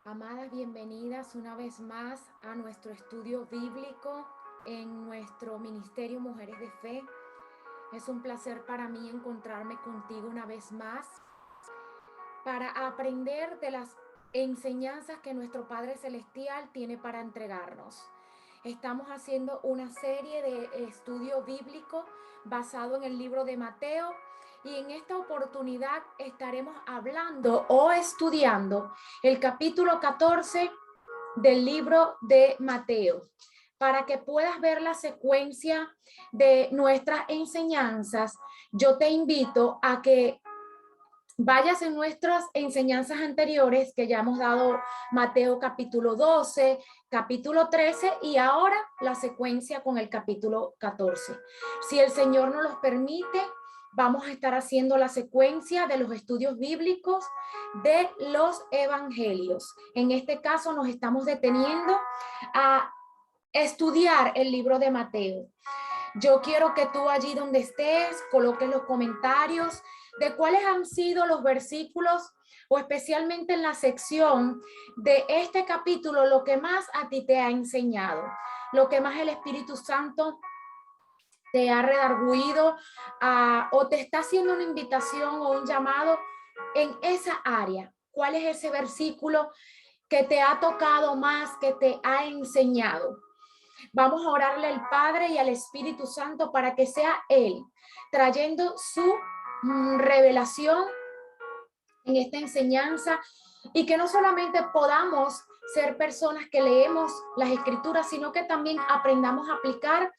Amadas, bienvenidas una vez más a nuestro estudio bíblico en nuestro Ministerio Mujeres de Fe. Es un placer para mí encontrarme contigo una vez más para aprender de las enseñanzas que nuestro Padre Celestial tiene para entregarnos. Estamos haciendo una serie de estudio bíblico basado en el libro de Mateo y en esta oportunidad estaremos hablando o estudiando el capítulo 14 del libro de Mateo. Para que puedas ver la secuencia de nuestras enseñanzas, yo te invito a que vayas en nuestras enseñanzas anteriores que ya hemos dado Mateo capítulo 12, capítulo 13 y ahora la secuencia con el capítulo 14. Si el Señor nos los permite, vamos a estar haciendo la secuencia de los estudios bíblicos de los evangelios. En este caso nos estamos deteniendo a estudiar el libro de Mateo. Yo quiero que tú allí donde estés coloques los comentarios de cuáles han sido los versículos o especialmente en la sección de este capítulo lo que más a ti te ha enseñado, lo que más el Espíritu Santo te ha redarguido o te está haciendo una invitación o un llamado en esa área. ¿Cuál es ese versículo que te ha tocado más, que te ha enseñado? Vamos a orarle al Padre y al Espíritu Santo para que sea Él trayendo su revelación en esta enseñanza y que no solamente podamos ser personas que leemos las escrituras, sino que también aprendamos a aplicar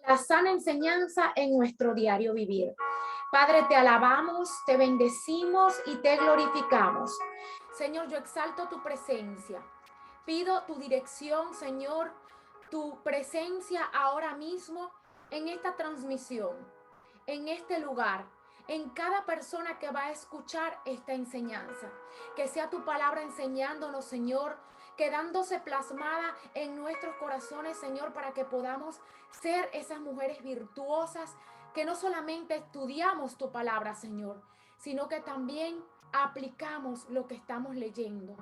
la sana enseñanza en nuestro diario vivir. Padre, te alabamos, te bendecimos y te glorificamos. Señor, yo exalto tu presencia. Pido tu dirección, Señor, tu presencia ahora mismo en esta transmisión, en este lugar, en cada persona que va a escuchar esta enseñanza. Que sea tu palabra enseñándonos, Señor, quedándose plasmada en nuestros corazones, Señor, para que podamos ser esas mujeres virtuosas que no solamente estudiamos tu palabra, Señor, sino que también aplicamos lo que estamos leyendo.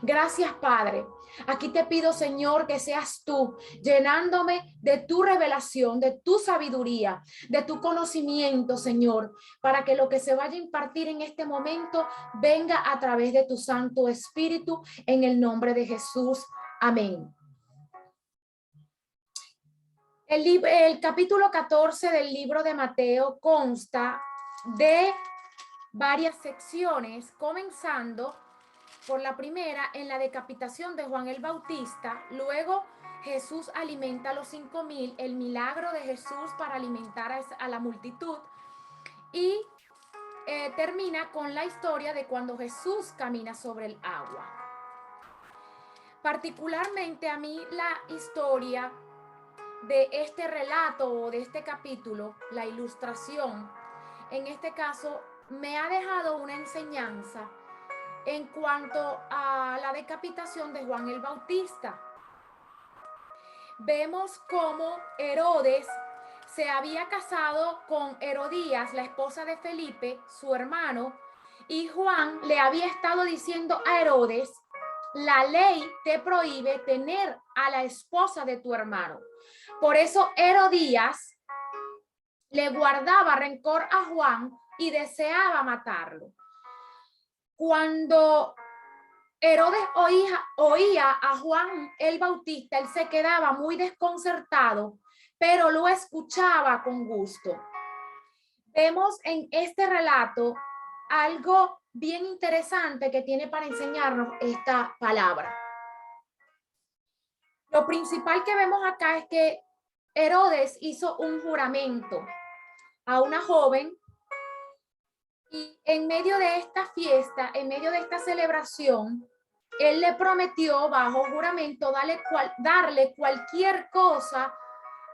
Gracias, Padre. Aquí te pido, Señor, que seas tú llenándome de tu revelación, de tu sabiduría, de tu conocimiento, Señor, para que lo que se vaya a impartir en este momento venga a través de tu Santo Espíritu, en el nombre de Jesús. Amén. El capítulo 14 del libro de Mateo consta de varias secciones, comenzando por la primera en la decapitación de Juan el Bautista. Luego Jesús alimenta a los 5,000, el milagro de Jesús para alimentar a la multitud, y termina con la historia de cuando Jesús camina sobre el agua. Particularmente a mí la historia de este relato o de este capítulo, la ilustración, en este caso me ha dejado una enseñanza en cuanto a la decapitación de Juan el Bautista. Vemos cómo Herodes se había casado con Herodías, la esposa de Felipe, su hermano, y Juan le había estado diciendo a Herodes: la ley te prohíbe tener a la esposa de tu hermano. Por eso Herodías le guardaba rencor a Juan y deseaba matarlo. Cuando Herodes oía a Juan el Bautista, él se quedaba muy desconcertado, pero lo escuchaba con gusto. Vemos en este relato algo bien interesante que tiene para enseñarnos esta palabra. Lo principal que vemos acá es que Herodes hizo un juramento a una joven, y en medio de esta fiesta, en medio de esta celebración, él le prometió bajo juramento darle cualquier cosa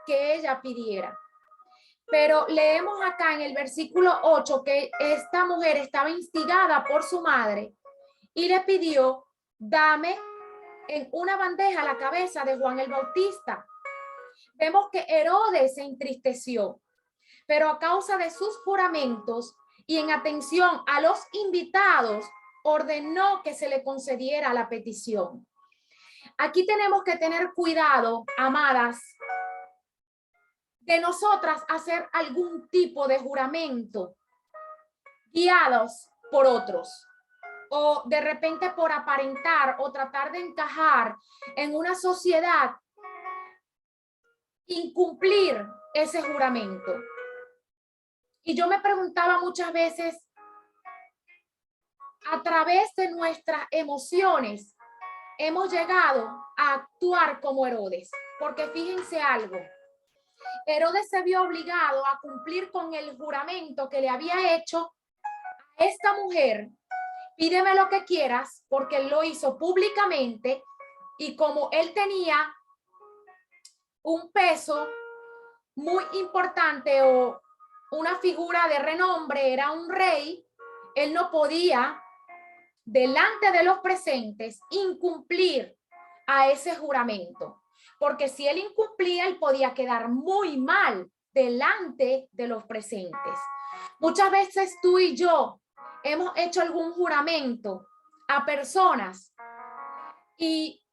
que ella pidiera. Pero leemos acá en el versículo 8 que esta mujer estaba instigada por su madre y le pidió: dame en una bandeja la cabeza de Juan el Bautista. Vemos que Herodes se entristeció, pero a causa de sus juramentos y en atención a los invitados, ordenó que se le concediera la petición. Aquí tenemos que tener cuidado, amadas, de nosotras hacer algún tipo de juramento guiados por otros, o de repente por aparentar o tratar de encajar en una sociedad, incumplir ese juramento. Y yo me preguntaba muchas veces, a través de nuestras emociones, hemos llegado a actuar como Herodes, porque fíjense algo, Herodes se vio obligado a cumplir con el juramento que le había hecho a esta mujer: pídeme lo que quieras, porque él lo hizo públicamente, y como él tenía un peso muy importante o una figura de renombre, era un rey, él no podía, delante de los presentes, incumplir a ese juramento, porque si él incumplía, él podía quedar muy mal delante de los presentes. Muchas veces tú y yo hemos hecho algún juramento a personas y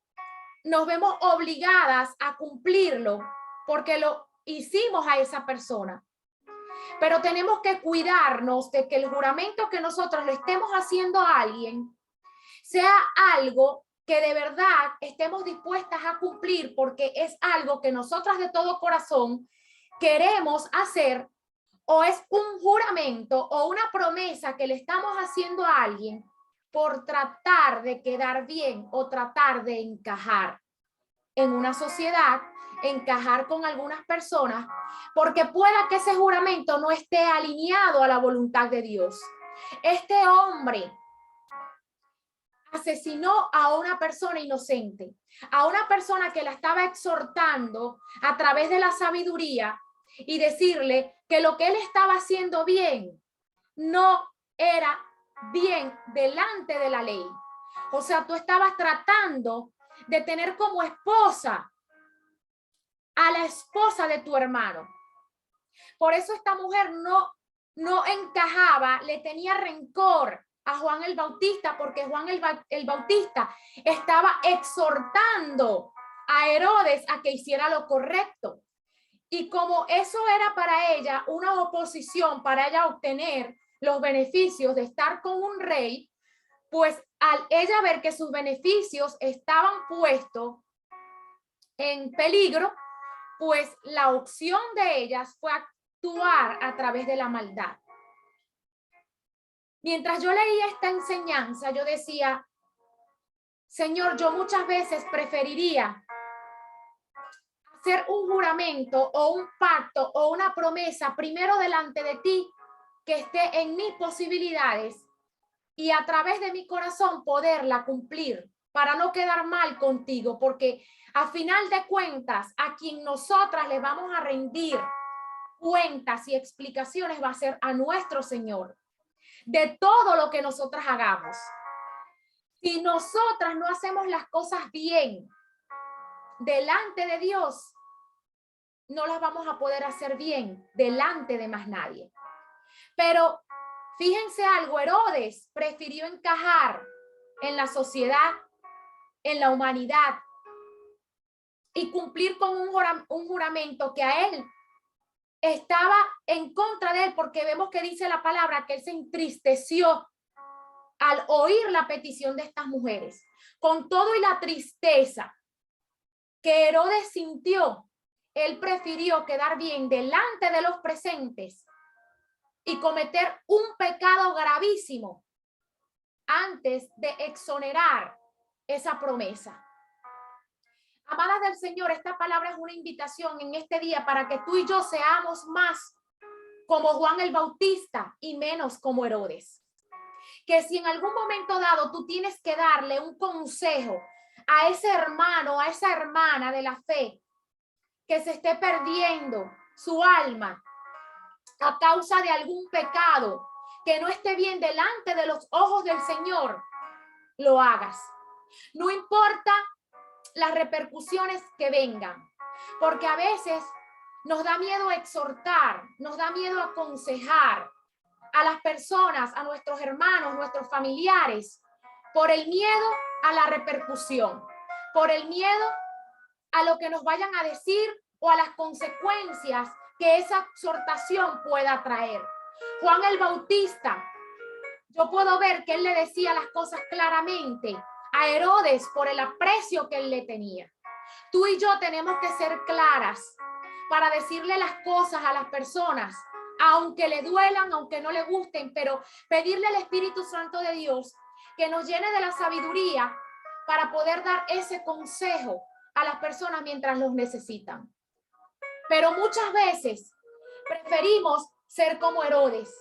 nos vemos obligadas a cumplirlo porque lo hicimos a esa persona. Pero tenemos que cuidarnos de que el juramento que nosotros le estemos haciendo a alguien sea algo que de verdad estemos dispuestas a cumplir, porque es algo que nosotras de todo corazón queremos hacer, o es un juramento o una promesa que le estamos haciendo a alguien por tratar de quedar bien o tratar de encajar en una sociedad, encajar con algunas personas, porque pueda que ese juramento no esté alineado a la voluntad de Dios. Este hombre asesinó a una persona inocente, a una persona que la estaba exhortando a través de la sabiduría y decirle que lo que él estaba haciendo bien no era bien delante de la ley. O sea, tú estabas tratando de tener como esposa a la esposa de tu hermano. Por eso esta mujer no encajaba, le tenía rencor a Juan el Bautista, porque Juan el Bautista estaba exhortando a Herodes a que hiciera lo correcto. Y como eso era para ella una oposición, para ella obtener los beneficios de estar con un rey, pues al ella ver que sus beneficios estaban puestos en peligro, pues la opción de ellas fue actuar a través de la maldad. Mientras yo leía esta enseñanza, yo decía, Señor, yo muchas veces preferiría hacer un juramento o un pacto o una promesa primero delante de ti, que esté en mis posibilidades, y a través de mi corazón poderla cumplir para no quedar mal contigo, porque a final de cuentas a quien nosotras le vamos a rendir cuentas y explicaciones va a ser a nuestro Señor de todo lo que nosotras hagamos. Si nosotras no hacemos las cosas bien delante de Dios, no las vamos a poder hacer bien delante de más nadie. Pero fíjense algo, Herodes prefirió encajar en la sociedad, en la humanidad, y cumplir con un juramento que a él estaba en contra de él, porque vemos que dice la palabra que él se entristeció al oír la petición de estas mujeres. Con todo y la tristeza que Herodes sintió, él prefirió quedar bien delante de los presentes y cometer un pecado gravísimo antes de exonerar esa promesa. Amadas del Señor, esta palabra es una invitación en este día para que tú y yo seamos más como Juan el Bautista y menos como Herodes. Que si en algún momento dado tú tienes que darle un consejo a ese hermano, a esa hermana de la fe que se esté perdiendo su alma a causa de algún pecado que no esté bien delante de los ojos del Señor, lo hagas. No importa las repercusiones que vengan, porque a veces nos da miedo exhortar, nos da miedo aconsejar a las personas, a nuestros hermanos, nuestros familiares, por el miedo a la repercusión, por el miedo a lo que nos vayan a decir o a las consecuencias que esa exhortación pueda traer. Juan el Bautista, yo puedo ver que él le decía las cosas claramente a Herodes por el aprecio que él le tenía. Tú y yo tenemos que ser claras para decirle las cosas a las personas, aunque le duelan, aunque no le gusten, pero pedirle al Espíritu Santo de Dios que nos llene de la sabiduría para poder dar ese consejo a las personas mientras los necesitan. Pero muchas veces preferimos ser como Herodes,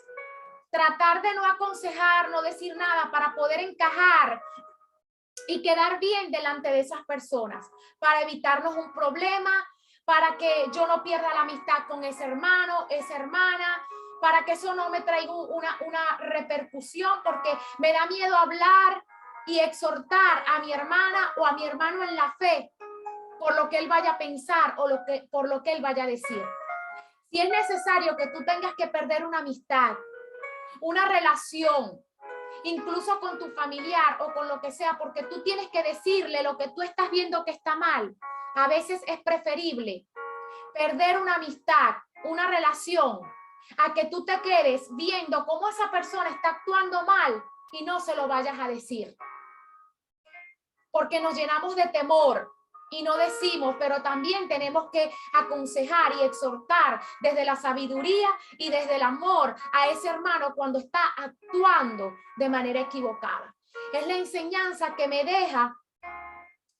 tratar de no aconsejar, no decir nada para poder encajar y quedar bien delante de esas personas, para evitarnos un problema, para que yo no pierda la amistad con ese hermano, esa hermana, para que eso no me traiga una repercusión, porque me da miedo hablar y exhortar a mi hermana o a mi hermano en la fe por lo que él vaya a pensar o por lo que él vaya a decir. Si es necesario que tú tengas que perder una amistad, una relación, incluso con tu familiar o con lo que sea, porque tú tienes que decirle lo que tú estás viendo que está mal, a veces es preferible perder una amistad, una relación, a que tú te quedes viendo cómo esa persona está actuando mal y no se lo vayas a decir. Porque nos llenamos de temor y no decimos, pero también tenemos que aconsejar y exhortar desde la sabiduría y desde el amor a ese hermano cuando está actuando de manera equivocada. Es la enseñanza que me deja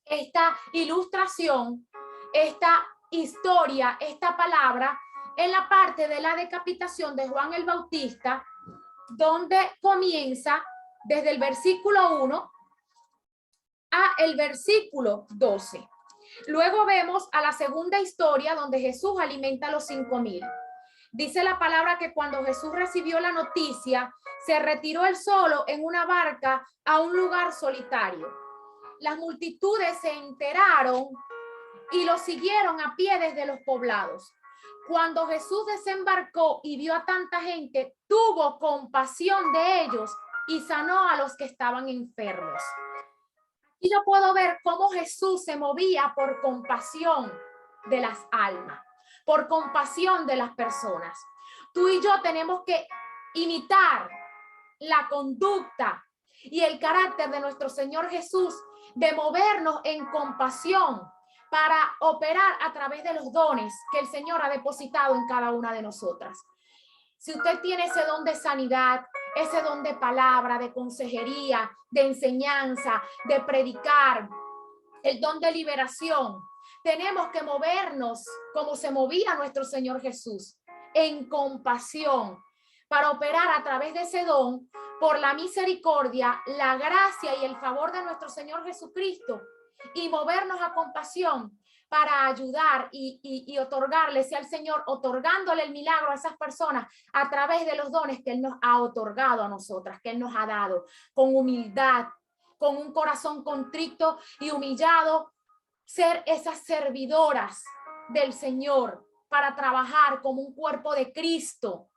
esta ilustración, esta historia, esta palabra en la parte de la decapitación de Juan el Bautista, donde comienza desde el versículo 1 a el versículo 12. Luego vemos a la segunda historia donde Jesús alimenta a los 5,000. Dice la palabra que cuando Jesús recibió la noticia, se retiró él solo en una barca a un lugar solitario. Las multitudes se enteraron y lo siguieron a pie desde los poblados. Cuando Jesús desembarcó y vio a tanta gente, tuvo compasión de ellos y sanó a los que estaban enfermos. Y yo puedo ver cómo Jesús se movía por compasión de las almas, por compasión de las personas. Tú y yo tenemos que imitar la conducta y el carácter de nuestro Señor Jesús, de movernos en compasión para operar a través de los dones que el Señor ha depositado en cada una de nosotras. Si usted tiene ese don de sanidad, ese don de palabra, de consejería, de enseñanza, de predicar, el don de liberación, tenemos que movernos como se movía nuestro Señor Jesús, en compasión, para operar a través de ese don por la misericordia, la gracia y el favor de nuestro Señor Jesucristo, y movernos a compasión para ayudar y otorgarle al Señor, otorgándole el milagro a esas personas a través de los dones que Él nos ha otorgado a nosotras, que Él nos ha dado, con humildad, con un corazón contrito y humillado, ser esas servidoras del Señor para trabajar como un cuerpo de Cristo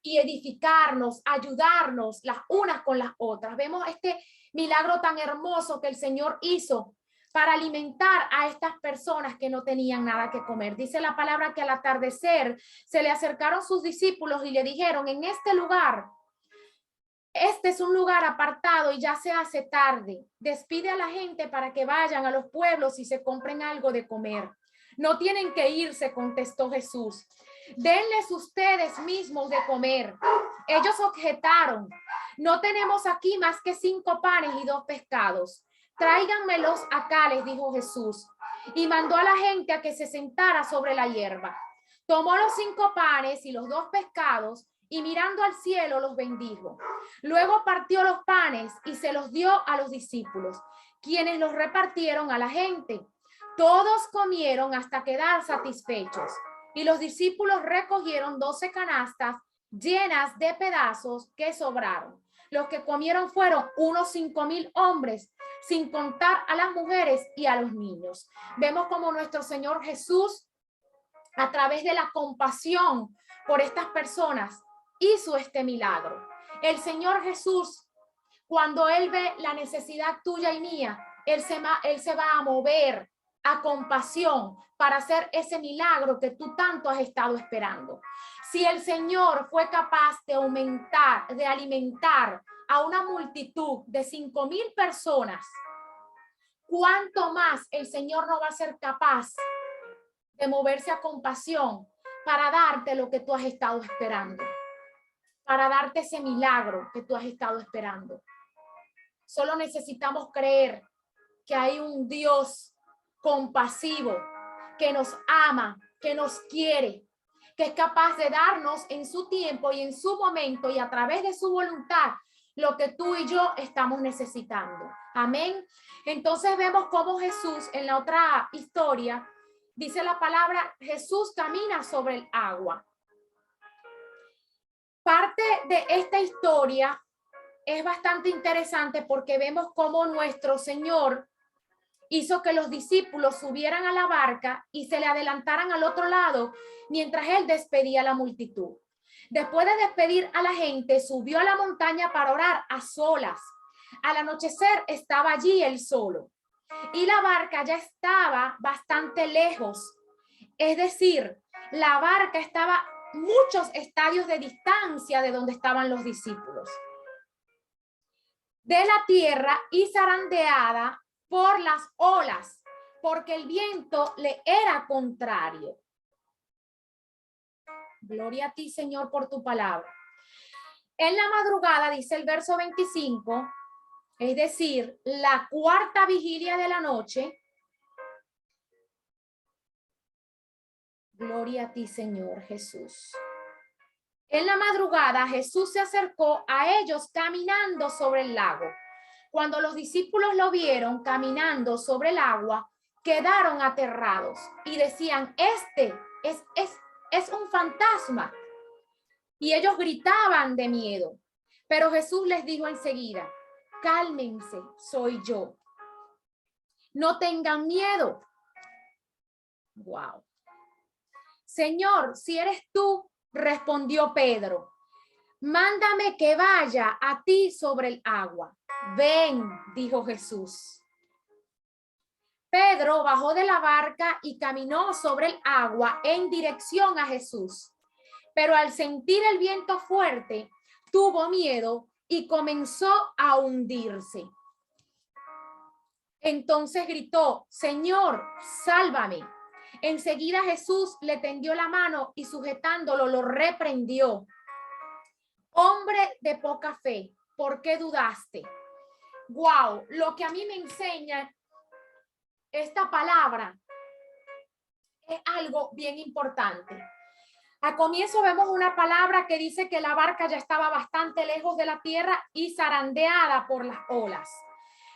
y edificarnos, ayudarnos las unas con las otras. Vemos este milagro tan hermoso que el Señor hizo para alimentar a estas personas que no tenían nada que comer. Dice la palabra que al atardecer se le acercaron sus discípulos y le dijeron: en este lugar, este es un lugar apartado y ya se hace tarde. Despide a la gente para que vayan a los pueblos y se compren algo de comer. No tienen que irse, contestó Jesús. Denles ustedes mismos de comer. Ellos objetaron: no tenemos aquí más que 5 panes y 2 pescados. Tráiganmelos acá, les dijo Jesús, y mandó a la gente a que se sentara sobre la hierba. Tomó los 5 panes y los 2 pescados y mirando al cielo los bendijo. Luego partió los panes y se los dio a los discípulos, quienes los repartieron a la gente. Todos comieron hasta quedar satisfechos, y los discípulos recogieron 12 canastas llenas de pedazos que sobraron. Los que comieron fueron unos 5,000 hombres, sin contar a las mujeres y a los niños. Vemos como nuestro Señor Jesús, a través de la compasión por estas personas, hizo este milagro. El Señor Jesús, cuando Él ve la necesidad tuya y mía, Él se va a mover a compasión para hacer ese milagro que tú tanto has estado esperando. Si el Señor fue capaz de aumentar, de alimentar a una multitud de 5,000 personas, ¿cuánto más el Señor no va a ser capaz de moverse a compasión para darte lo que tú has estado esperando? Para darte ese milagro que tú has estado esperando. Solo necesitamos creer que hay un Dios compasivo, que nos ama, que nos quiere, que es capaz de darnos en su tiempo y en su momento y a través de su voluntad lo que tú y yo estamos necesitando. Amén. Entonces vemos cómo Jesús, en la otra historia, dice la palabra, Jesús camina sobre el agua. Parte de esta historia es bastante interesante porque vemos cómo nuestro Señor hizo que los discípulos subieran a la barca y se le adelantaran al otro lado mientras Él despedía a la multitud. Después de despedir a la gente, subió a la montaña para orar a solas. Al anochecer estaba allí Él solo y la barca ya estaba bastante lejos. Es decir, la barca estaba muchos estadios de distancia de donde estaban los discípulos. De la tierra y zarandeada por las olas, porque el viento le era contrario. Gloria a ti, Señor, por tu palabra. En la madrugada, dice el verso 25, es decir, la cuarta vigilia de la noche. Gloria a ti, Señor Jesús. En la madrugada, Jesús se acercó a ellos caminando sobre el lago. Cuando los discípulos lo vieron caminando sobre el agua, quedaron aterrados y decían, este es un fantasma. Y ellos gritaban de miedo. Pero Jesús les dijo enseguida, cálmense, soy yo. No tengan miedo. Wow. Señor, si eres tú, respondió Pedro, mándame que vaya a ti sobre el agua. Ven, dijo Jesús. Pedro bajó de la barca y caminó sobre el agua en dirección a Jesús. Pero al sentir el viento fuerte, tuvo miedo y comenzó a hundirse. Entonces gritó, Señor, sálvame. Enseguida Jesús le tendió la mano y sujetándolo lo reprendió. Hombre de poca fe, ¿por qué dudaste? Wow, lo que a mí me enseña esta palabra es algo bien importante. Al comienzo vemos una palabra que dice que la barca ya estaba bastante lejos de la tierra y zarandeada por las olas.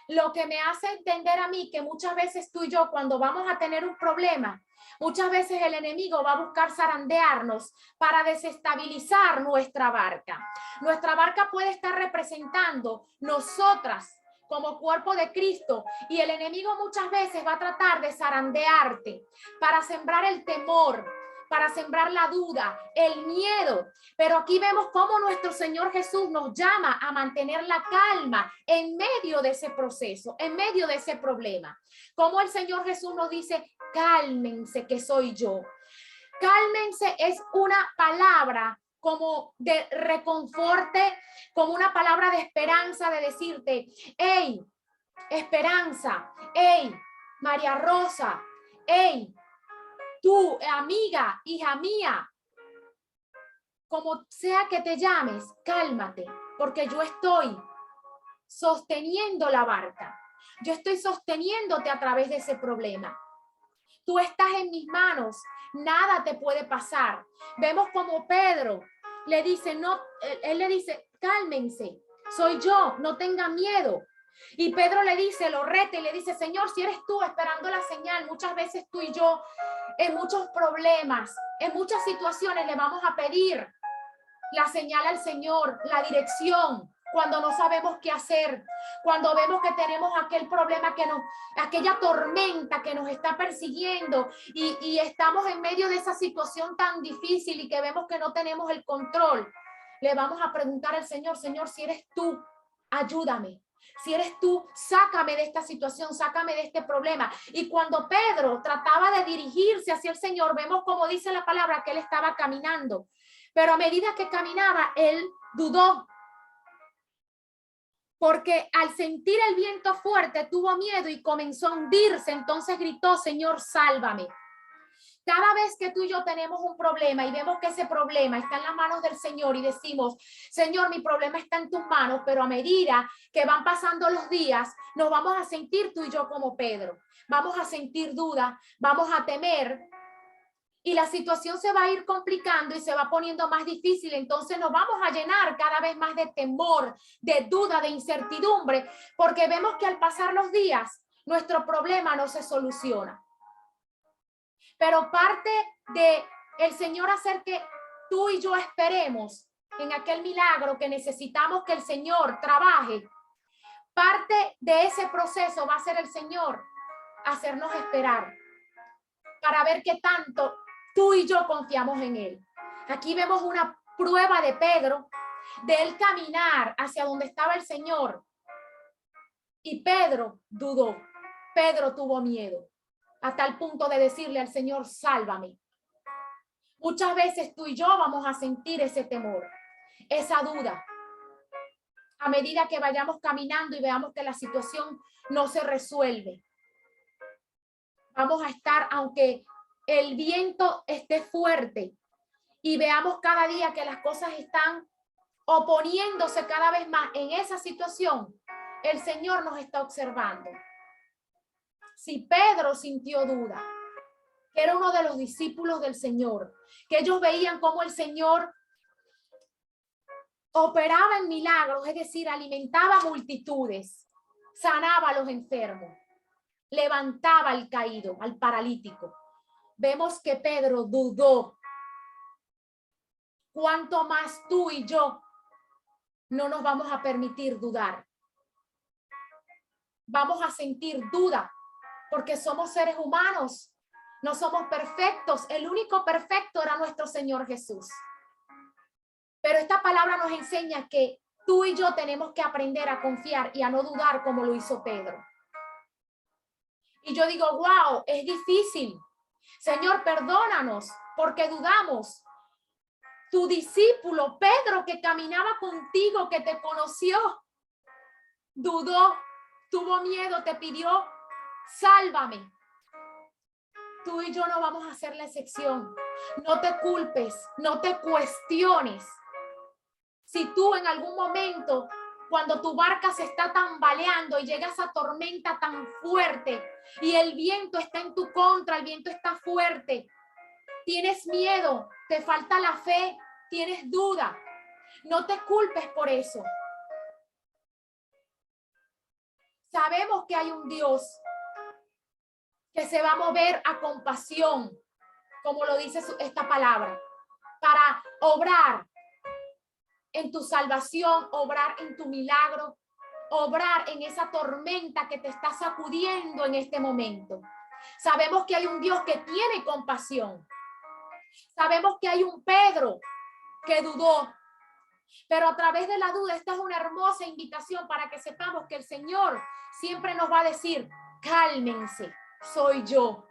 Lo que me hace entender a mí que muchas veces tú y yo cuando vamos a tener un problema, muchas veces el enemigo va a buscar zarandearnos para desestabilizar nuestra barca. Nuestra barca puede estar representando nosotras como cuerpo de Cristo y el enemigo muchas veces va a tratar de zarandearte para sembrar el temor, para sembrar la duda, el miedo. Pero aquí vemos cómo nuestro Señor Jesús nos llama a mantener la calma en medio de ese proceso, en medio de ese problema. Como el Señor Jesús nos dice, cálmense que soy yo. Cálmense es una palabra como de reconforte, como una palabra de esperanza, de decirte, hey, Esperanza, hey, María Rosa, hey, tú, amiga, hija mía, como sea que te llames, cálmate, porque yo estoy sosteniendo la barca. Yo estoy sosteniéndote a través de ese problema. Tú estás en mis manos, nada te puede pasar. Vemos como Pedro le dice, no, él le dice, cálmense, soy yo, no tengan miedo. Y Pedro le dice, lo reta y le dice, Señor, si eres tú esperando la señal, muchas veces tú y yo en muchos problemas, en muchas situaciones le vamos a pedir la señal al Señor, la dirección, cuando no sabemos qué hacer, cuando vemos que tenemos aquel problema aquella tormenta que nos está persiguiendo y estamos en medio de esa situación tan difícil y que vemos que no tenemos el control. le vamos a preguntar al Señor, Señor, si eres tú, ayúdame. Si eres tú, sácame de esta situación, sácame de este problema. Y cuando Pedro trataba de dirigirse hacia el Señor, vemos como dice la palabra que él estaba caminando. Pero a medida que caminaba, él dudó. Porque al sentir el viento fuerte tuvo miedo y comenzó a hundirse. Entonces gritó, Señor, sálvame. Cada vez que tú y yo tenemos un problema y vemos que ese problema está en las manos del Señor y decimos, Señor, mi problema está en tus manos, pero a medida que van pasando los días, nos vamos a sentir tú y yo como Pedro. Vamos a sentir duda, vamos a temer y la situación se va a ir complicando y se va poniendo más difícil. Entonces nos vamos a llenar cada vez más de temor, de duda, de incertidumbre, porque vemos que al pasar los días, nuestro problema no se soluciona. Pero parte de el Señor hacer que tú y yo esperemos en aquel milagro que necesitamos que el Señor trabaje, parte de ese proceso va a ser el Señor hacernos esperar para ver qué tanto tú y yo confiamos en Él. Aquí vemos una prueba de Pedro, de él caminar hacia donde estaba el Señor. Y Pedro dudó, Pedro tuvo miedo, a tal punto de decirle al Señor, sálvame. Muchas veces tú y yo vamos a sentir ese temor, esa duda. A medida que vayamos caminando y veamos que la situación no se resuelve, vamos a estar, aunque el viento esté fuerte y veamos cada día que las cosas están oponiéndose cada vez más en esa situación, el Señor nos está observando. Si Pedro sintió duda, que era uno de los discípulos del Señor, que ellos veían cómo el Señor operaba en milagros, es decir, alimentaba multitudes, sanaba a los enfermos, levantaba al caído, al paralítico. Vemos que Pedro dudó. ¿Cuánto más tú y yo no nos vamos a permitir dudar? Vamos a sentir duda porque somos seres humanos, no somos perfectos. El único perfecto era nuestro Señor Jesús. Pero esta palabra nos enseña que tú y yo tenemos que aprender a confiar y a no dudar como lo hizo Pedro. Y yo digo, wow, es difícil. Señor, perdónanos porque dudamos. Tu discípulo, Pedro, que caminaba contigo, que te conoció, dudó, tuvo miedo, te pidió, sálvame. Tú y yo no vamos a hacer la excepción. No te culpes, no te cuestiones. Si tú en algún momento, cuando tu barca se está tambaleando y llega esa tormenta tan fuerte y el viento está en tu contra, el viento está fuerte, tienes miedo, te falta la fe, tienes duda, no te culpes por eso. Sabemos que hay un Dios que se va a mover a compasión, como lo dice esta palabra, para obrar en tu salvación, obrar en tu milagro, obrar en esa tormenta que te está sacudiendo en este momento. Sabemos que hay un Dios que tiene compasión. Sabemos que hay un Pedro que dudó, pero a través de la duda esta es una hermosa invitación para que sepamos que el Señor siempre nos va a decir, cálmense, soy yo.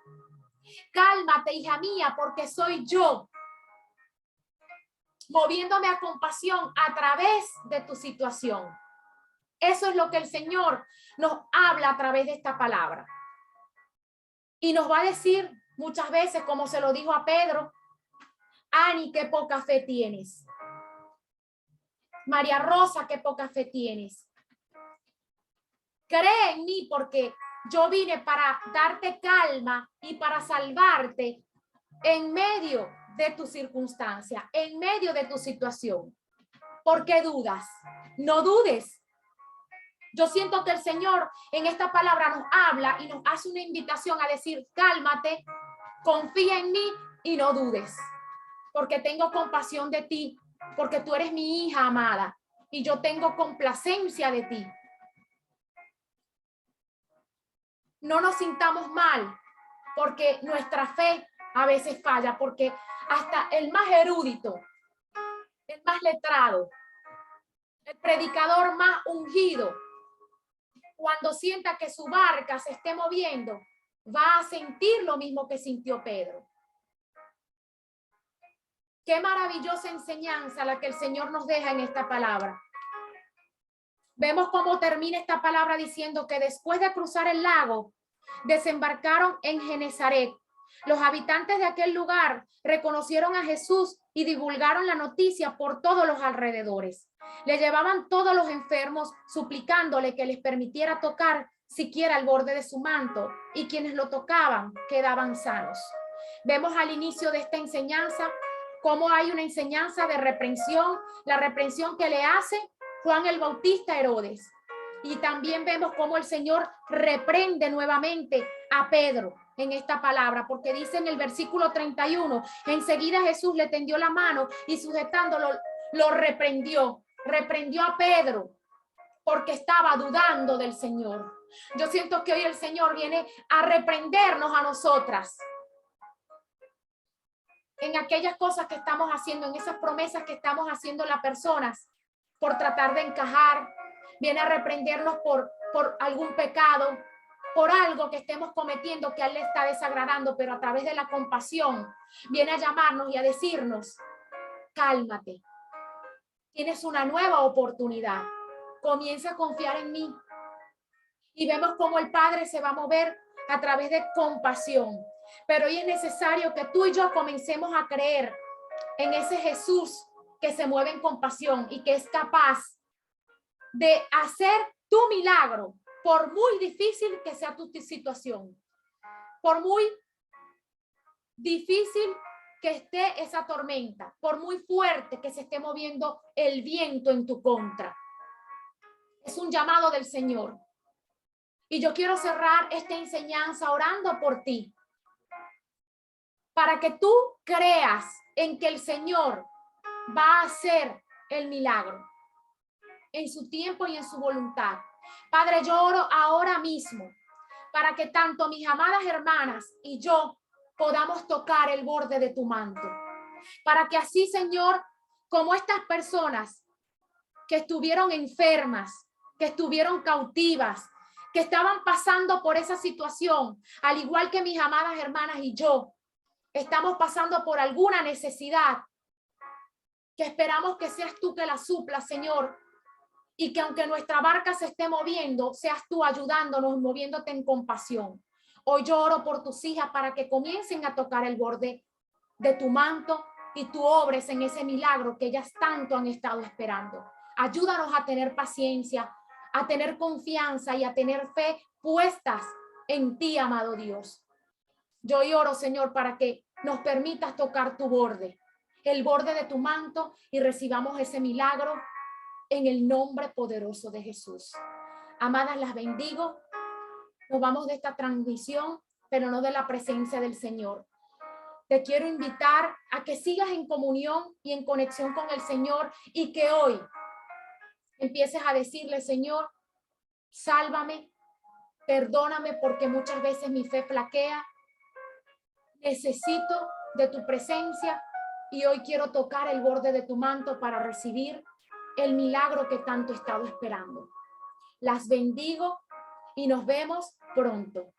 Cálmate, hija mía, porque soy yo. Moviéndome a compasión a través de tu situación. Eso es lo que el Señor nos habla a través de esta palabra. Y nos va a decir muchas veces, como se lo dijo a Pedro, Ani, qué poca fe tienes. María Rosa, qué poca fe tienes. Cree en mí porque yo vine para darte calma y para salvarte en medio de tu circunstancia, en medio de tu situación. ¿Por qué dudas? No dudes. Yo siento que el Señor en esta palabra nos habla y nos hace una invitación a decir, cálmate, confía en mí y no dudes, porque tengo compasión de ti, porque tú eres mi hija amada y yo tengo complacencia de ti. No nos sintamos mal, porque nuestra fe a veces falla, porque hasta el más erudito el más letrado, el predicador más ungido, cuando sienta que su barca se esté moviendo, va a sentir lo mismo que sintió Pedro. Qué maravillosa enseñanza la que el Señor nos deja en esta palabra. Vemos cómo termina esta palabra diciendo que después de cruzar el lago, desembarcaron en Genesaret. Los habitantes de aquel lugar reconocieron a Jesús y divulgaron la noticia por todos los alrededores. Le llevaban todos los enfermos, suplicándole que les permitiera tocar siquiera el borde de su manto, y quienes lo tocaban quedaban sanos. Vemos al inicio de esta enseñanza cómo hay una enseñanza de reprensión, la reprensión que le hace Juan el Bautista a Herodes. Y también vemos cómo el Señor reprende nuevamente a Pedro en esta palabra, porque dice en el versículo 31, enseguida Jesús le tendió la mano y sujetándolo lo reprendió a Pedro porque estaba dudando del Señor. Yo siento que hoy el Señor viene a reprendernos a nosotras en aquellas cosas que estamos haciendo, en esas promesas que estamos haciendo las personas por tratar de encajar. Viene a reprendernos por algún pecado, por algo que estemos cometiendo que a él le está desagradando, pero a través de la compasión viene a llamarnos y a decirnos, cálmate, tienes una nueva oportunidad, comienza a confiar en mí. Y vemos cómo el Padre se va a mover a través de compasión. Pero hoy es necesario que tú y yo comencemos a creer en ese Jesús que se mueve en compasión y que es capaz de hacer tu milagro, por muy difícil que sea tu situación, por muy difícil que esté esa tormenta, por muy fuerte que se esté moviendo el viento en tu contra. Es un llamado del Señor. Y yo quiero cerrar esta enseñanza orando por ti, para que tú creas en que el Señor va a hacer el milagro en su tiempo y en su voluntad. Padre, yo oro ahora mismo para que tanto mis amadas hermanas y yo podamos tocar el borde de tu manto. Para que así, Señor, como estas personas que estuvieron enfermas, que estuvieron cautivas, que estaban pasando por esa situación, al igual que mis amadas hermanas y yo, estamos pasando por alguna necesidad, que esperamos que seas tú que la suplas, Señor, y que aunque nuestra barca se esté moviendo, seas tú ayudándonos, moviéndote en compasión. Hoy yo oro por tus hijas para que comiencen a tocar el borde de tu manto y tú obres en ese milagro que ellas tanto han estado esperando. Ayúdanos a tener paciencia, a tener confianza y a tener fe puestas en ti, amado Dios. Yo hoy oro, Señor, para que nos permitas tocar tu borde, el borde de tu manto, y recibamos ese milagro en el nombre poderoso de Jesús. Amadas, las bendigo. Nos vamos de esta transmisión, pero no de la presencia del Señor. Te quiero invitar a que sigas en comunión y en conexión con el Señor, y que hoy empieces a decirle, Señor, sálvame, perdóname porque muchas veces mi fe flaquea. Necesito de tu presencia y hoy quiero tocar el borde de tu manto para recibir el milagro que tanto he estado esperando. Las bendigo y nos vemos pronto.